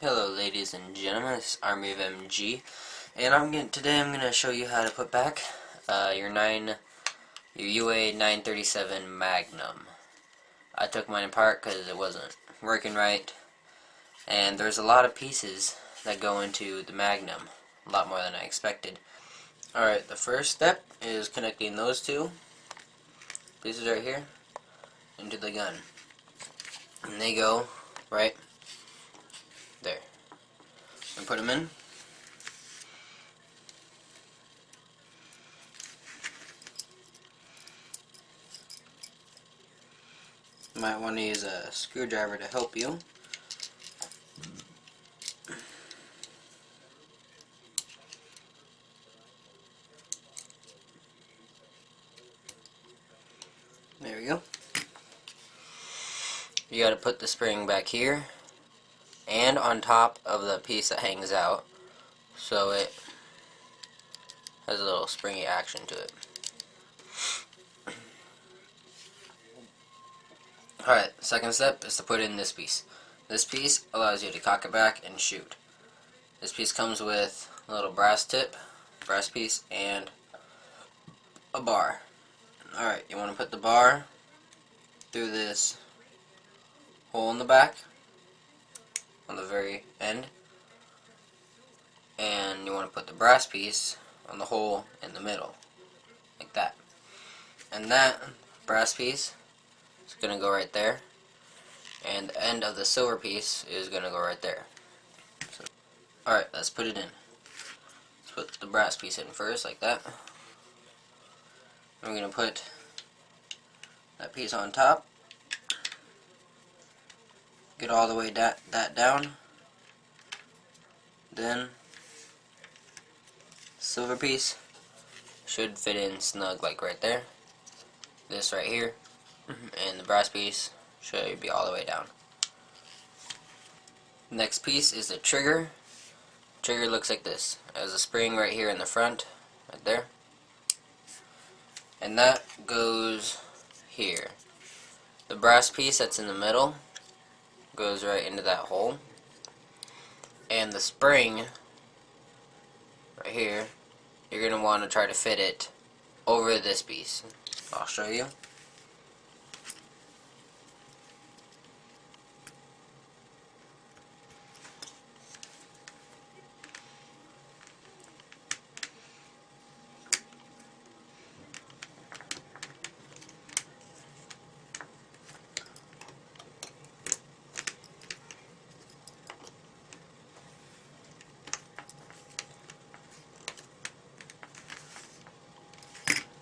Hello ladies and gentlemen, this is Army of MG, and today I'm gonna show you how to put back your UA-937 Magnum. I took mine apart because it wasn't working right, and there's a lot of pieces that go into the Magnum, a lot more than I expected. Alright, the first step is connecting those two pieces right here into the gun, and they go right there. And put them in. You might want to use a screwdriver to help you. There we go. You gotta put the spring back here and on top of the piece that hangs out, so it has a little springy action to it. Alright, second step is to put in this piece. This piece allows you to cock it back and shoot. This piece comes with a little brass piece, and a bar. Alright, you want to put the bar through this hole in the back on the very end, and you want to put the brass piece on the hole in the middle, like that. And that brass piece is going to go right there, and the end of the silver piece is going to go right there. So, alright, let's put it in. Let's put the brass piece in first, like that. I'm going to put that piece on top, get all the way that down, then silver piece should fit in snug, like right there. This right here, and the brass piece should be all the way down. Next piece is the trigger. Trigger looks like this. There's a spring right here in the front, right there, and that goes here. The brass piece that's in the middle goes right into that hole, and the spring right here, you're going to want to try to fit it over this piece. I'll show you.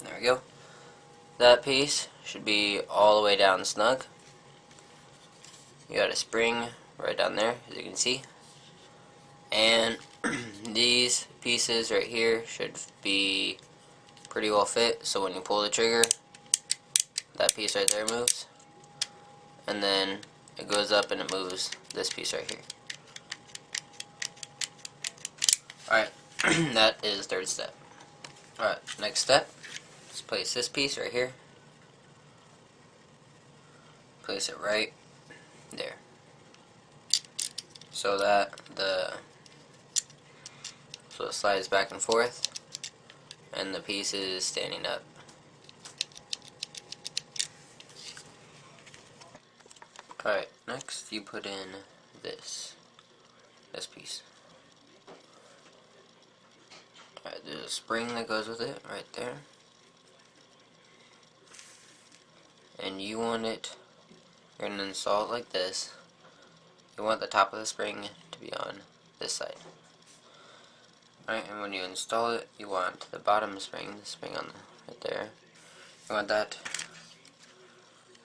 There we go. That piece should be all the way down snug. You got a spring right down there, as you can see. And these pieces right here should be pretty well fit, so when you pull the trigger, that piece right there moves. And then it goes up and it moves this piece right here. Alright, that is third step. Alright, next step. Let's place this piece right here. Place it right there, so that it slides back and forth, and the piece is standing up. Alright, next you put in this piece. Alright, there's a spring that goes with it right there, and you're going to install it like this. You want the top of the spring to be on this side. Alright, and when you install it, you want the bottom spring, the spring on right there, you want that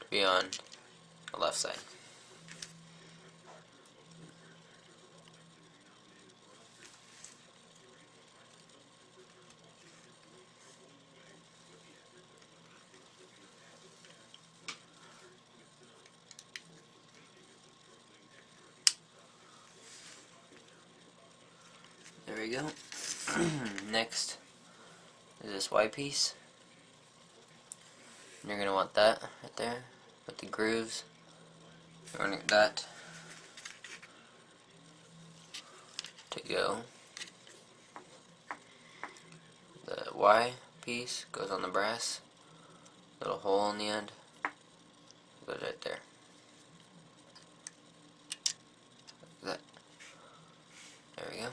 to be on the left side. There we go. Next is this Y piece. You're going to want that right there with the grooves. You want that to go. The Y piece goes on the brass, little hole in the end, goes right there. Like that. There we go.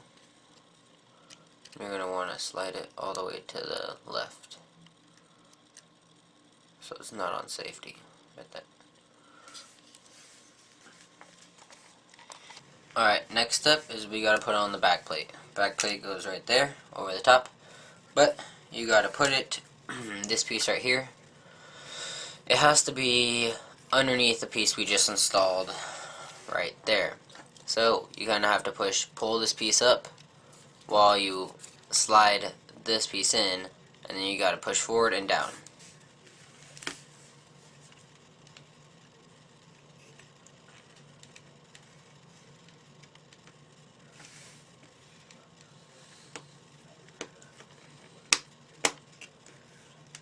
You're going to want to slide it all the way to the left, so it's not on safety. Right there. Alright, next step is we gotta put on the back plate. Back plate goes right there, over the top. But you gotta put it, this piece right here, it has to be underneath the piece we just installed, right there. So you kinda have to pull this piece up while you slide this piece in, and then you gotta push forward and down.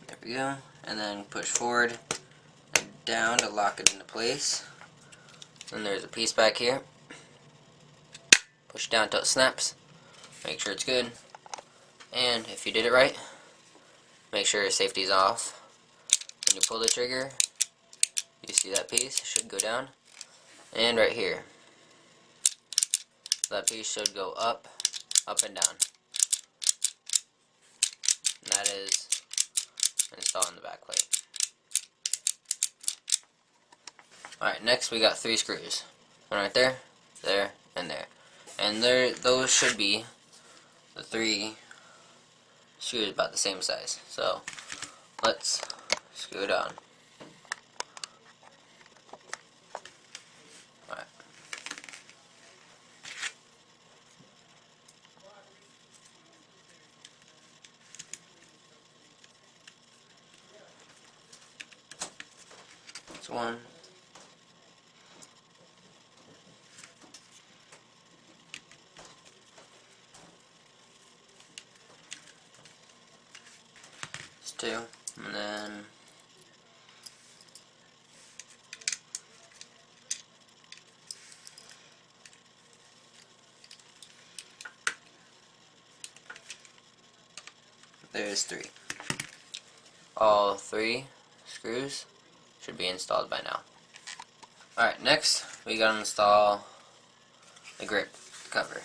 There we go, and then push forward and down to lock it into place. Then there's a piece back here. Push down till it snaps. Make sure it's good. And if you did it right, make sure your safety's off. When you pull the trigger, you see that piece should go down. And right here, that piece should go up, and down. And that is installing the back plate. Alright, next we got 3 screws. One right there, and there. And those should be the 3 screws about the same size. So let's screw it on. Alright. That's one. That's 2. And then there's 3. All 3 screws should be installed by now. Alright, next we gotta install the grip cover.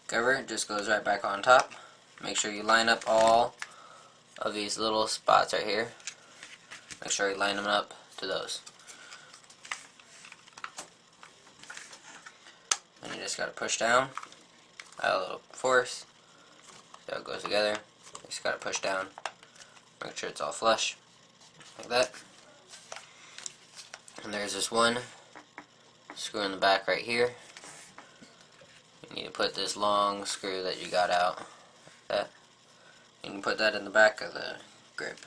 Cover just goes right back on top. Make sure you line up all of these little spots right here. Make sure you line them up to those. And you just gotta push down, add a little force, see how it goes together. You just gotta push down, make sure it's all flush, like that. And there's this one screw in the back right here. You need to put this long screw that you got out, like that. You can put that in the back of the grip.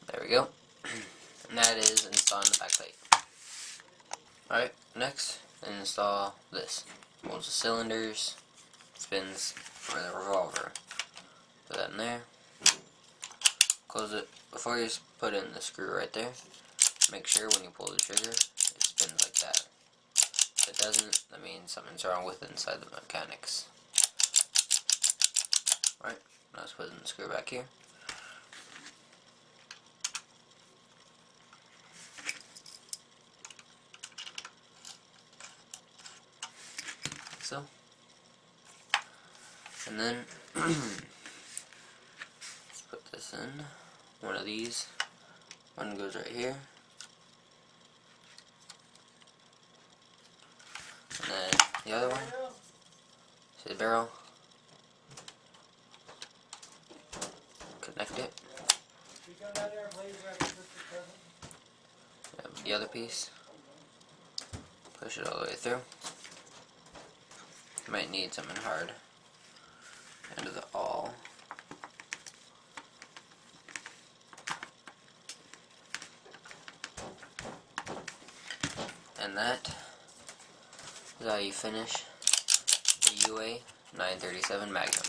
There we go. And that is installing the back plate. Alright, next install this. Molds the cylinders, spins for the revolver. Put that in there. Close it. Before you put in the screw right there, make sure when you pull the trigger, it spins like that. If it doesn't, that means something's wrong with inside the mechanics. Alright, now let's put in the screw back here. So, and then let's put this in one of these. One goes right here, and then the other one, see the barrel, connect it. The other piece, push it all the way through. Might need something hard into the awl. And that is how you finish the UA-937 Magnum.